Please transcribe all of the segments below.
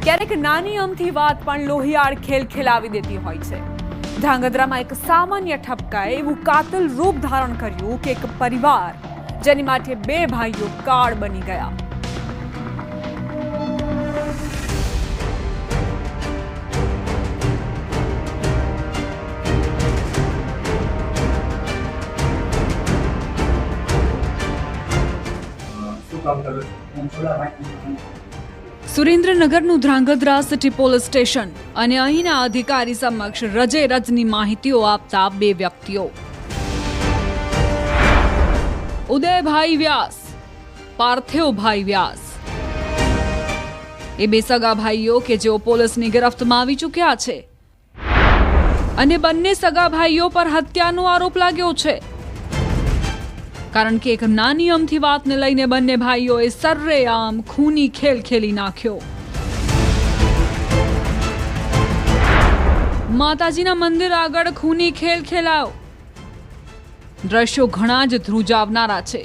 ક્યારેક નાની અમથી વાત પણ લોહિયાળ ખેલ ખેલાવી દેતી હોય છે। ધ્રાંગધ્રામાં એક સામાન્ય ઠપકાએ એવું કાતલ રૂપ ધારણ કર્યું કે એક પરિવાર જેની માટે બે ભાઈઓ કાળ બની ગયા। સુરેન્દ્રનગરનું ધ્રાંગધ્રા સિટી પોલીસ સ્ટેશન અને અહીંના અધિકારી સમક્ષ રજે રજની માહિતીઓ આપતા બે વ્યક્તિઓ, ઉદયભાઈ વ્યાસ, પાર્થિવભાઈ વ્યાસ, એ બે સગા ભાઈઓ કે જેઓ પોલીસની ગિરફ્તમાં આવી ચૂક્યા છે અને બંને સગા ભાઈઓ પર હત્યાનો આરોપ લાગ્યો છે, કારણ કે એક નાની અમથી વાતને લઈને બંને ભાઈઓએ સરેઆમ ખૂની ખેલ ખેલી નાખ્યો। માતાજીના મંદિર આગળ ખૂની ખેલ ખેલાયો। દ્રશ્યો ઘણા જ ધ્રુજાવનારા છે।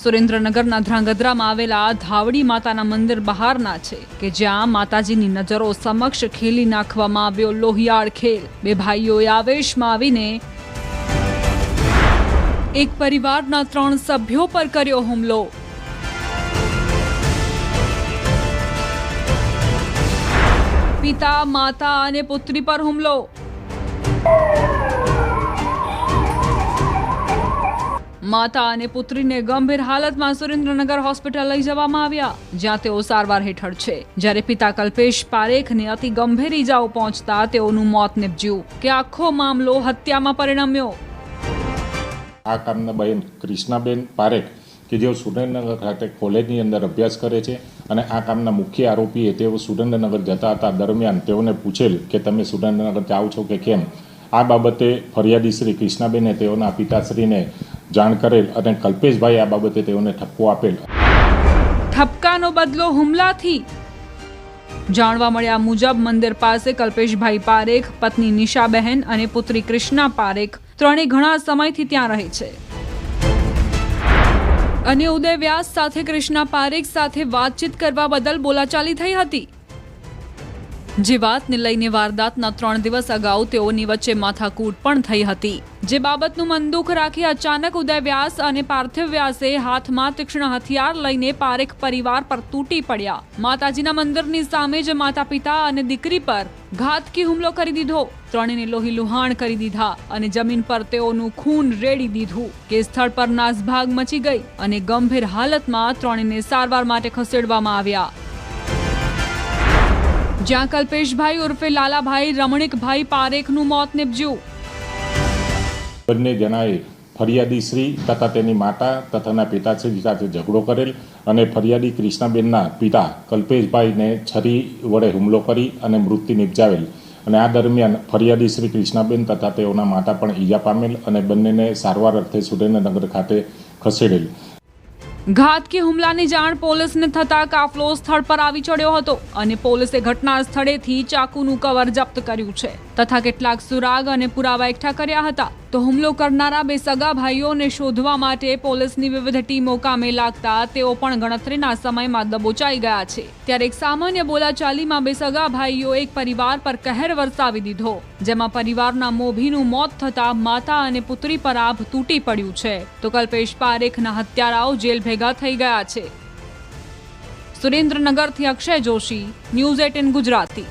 સુરેન્દ્રનગરના ધ્રાંગધ્રામાં આવેલા ધાવડી માતાના મંદિર બહારના છે કે જ્યાં માતાજીની નજરો સમક્ષ ખેલી નાખવામાં આવ્યો લોહિયાળ ખેલ। બે ભાઈઓએ આવેશમાં આવીને એક પરિવારના 3 સભ્યો પર કર્યો હુમલો। પિતા, માતા અને પુત્રી પર હુમલો। માતા અને પુત્રીને ગંભીર હાલતમાં સુરેન્દ્રનગર હોસ્પિટલ લઈ જવામાં આવ્યા, જ્યાં તેઓ સારવાર હેઠળ છે। જ્યારે પિતા કલ્પેશ પારેખને અતિ ગંભીર ઈજાઓ પહોંચતા તેઓનું મોત નીપજ્યું કે આખો મામલો હત્યામાં પરિણમ્યો। આ કામના બહેન કૃષ્ણાબેન પારેખ કે જેઓ સુરેન્દ્રનગર ખાતે કોલેજની અંદર અભ્યાસ કરે છે અને આ કામના મુખ્ય આરોપીએ તેઓ સુરેન્દ્રનગર જતા હતા દરમિયાન તેઓને પૂછેલ કે તમે સુરેન્દ્રનગર જાઓ છો કે કેમ। આ બાબતે ફરિયાદી શ્રી કૃષ્ણાબેને તેઓના પિતાશ્રીને જાણ કરેલ અને કલ્પેશભાઈ આ બાબતે તેઓને ઠપકો આપેલ। ઠપકાનો બદલો હુમલાથી। જાણવા મળ્યા મુજબ મંદિર પાસે કલ્પેશભાઈ પારેખ, પત્ની નિશાબહેન અને પુત્રી કૃષ્ણા પારેખ ત્રણે ઘણા સમયથી ત્યાં રહે છે અને ઉદય વ્યાસ સાથે કૃષ્ણા પારેખ સાથે વાતચીત કરવા બદલ બોલાચાલી થઈ હતી, જે વાતને લઈને વારદાતના 3 દિવસ અગાઉ તેઓની વચ્ચે માથાકૂટ પણ થઈ હતી, જે બાબતનું મનદુખ રાખી અચાનક ઉદય વ્યાસ અને પાર્થિવ વ્યાસે હાથમાં તીક્ષ્ણ હથિયાર લઈને પારેખ પરિવાર પર તૂટી પડ્યા। માતાજીના મંદિરની સામે જ માતા પિતા અને દીકરી પર ઘાતકી હુમલો કરી દીધો। ત્રણેયને લોહી લુહાણ કરી દીધા અને જમીન પર તેઓનું ખૂન રેડી દીધું કે સ્થળ પર નાસભાગ મચી ગઈ અને ગંભીર હાલતમાં ત્રણેયને સારવાર માટે ખસેડવામાં આવ્યા, જ્યાં કલ્પેશભાઈ ઉર્ફે લાલાભાઈ રમણીકભાઈ પારેખનું મોત નીપજ્યું। બંને જણાએ ફરિયાદી શ્રી તથા તેની માતા તથાના પિતાશ્રી સાથે ઝઘડો કરેલ અને ફરિયાદી કૃષ્ણાબેનના પિતા કલ્પેશભાઈને છરી વડે હુમલો કરી અને મૃત્યુ નિપજાવેલ અને આ દરમિયાન ફરિયાદી શ્રી કૃષ્ણાબેન તથા તેઓના માતા પણ ઈજા પામેલ અને બંનેને સારવાર અર્થે સુરેન્દ્રનગર ખાતે ખસેડેલ। ઘાતકી હુમલાની જાણ પોલીસને થતા કાફલો સ્થળ પર આવી ચડ્યો હતો અને પોલીસે ઘટના સ્થળેથી ચાકુનું કવર જપ્ત કર્યું છે તથા કેટલાક સુરાગ અને પુરાવા એકઠા કર્યા હતા। તો હુમલો કરનારા બે સગા ભાઈઓને શોધવા માટે પોલીસની વિવિધ ટીમો કામે લાગતા તેઓ પણ ગણતરીના સમયમાં દબોચાઈ ગયા છે। ત્યારે એક સામાન્ય બોલાચાલીમાં બે સગા ભાઈઓ એક પરિવાર પર કહેર વરસાવી દીધો, જેમાં પરિવારના મોભીનું મોત થતા માતા અને પુત્રી પર આભ તૂટી પડ્યું છે, તો કલ્પેશ પારેખના હત્યારાઓ જેલ ભેગા થઈ ગયા છે। સુરેન્દ્રનગરથી અક્ષય જોશી, ન્યૂઝ 18 ગુજરાતી।